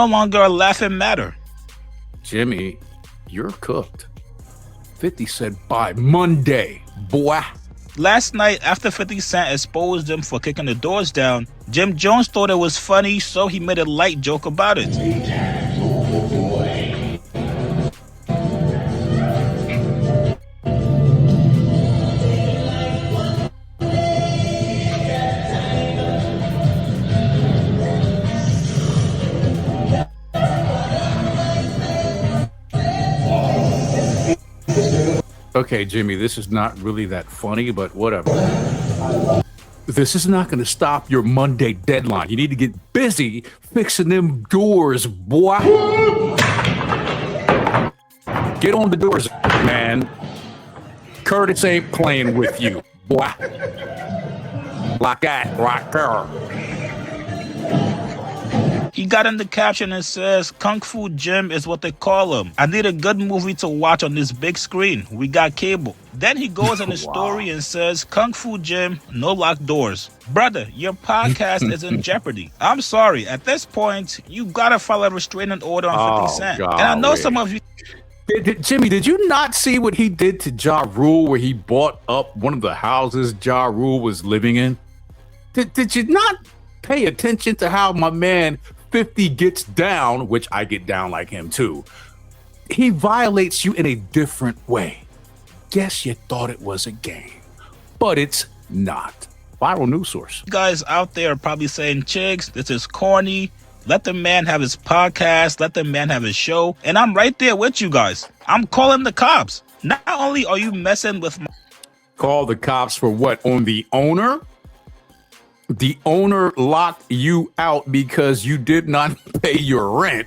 no longer a laughing matter. Jimmy, you're cooked. 50 said by Monday, boy. Last night, after 50 Cent exposed him for kicking the doors down, Jim Jones thought it was funny, so he made a light joke about it. Okay, Jimmy, this is not really that funny, but whatever. This is not going to stop your Monday deadline. You need to get busy fixing them doors, boy. Get on the doors, man. Curtis ain't playing with you, boy. Like that, right there. He got in the caption and says, Kung Fu Jim is what they call him. I need a good movie to watch on this big screen. We got cable. Then he goes in his story and says, Kung Fu Jim, no locked doors. Brother, your podcast is in jeopardy. I'm sorry. At this point, you gotta file a restraining order on 50 Cent. And I know some of you... Jimmy, did you not see what he did to Ja Rule where he bought up one of the houses Ja Rule was living in? Did you not pay attention to how my man 50 gets down, which I get down like him too? He violates you in a different way. Guess you thought it was a game, but it's not. Viral news source. You guys out there are probably saying, Chigs, this is corny. Let the man have his podcast. Let the man have his show. And I'm right there with you guys. I'm calling the cops. Not only are you messing with my... Call the cops for what? On the owner? The owner locked you out because you did not pay your rent.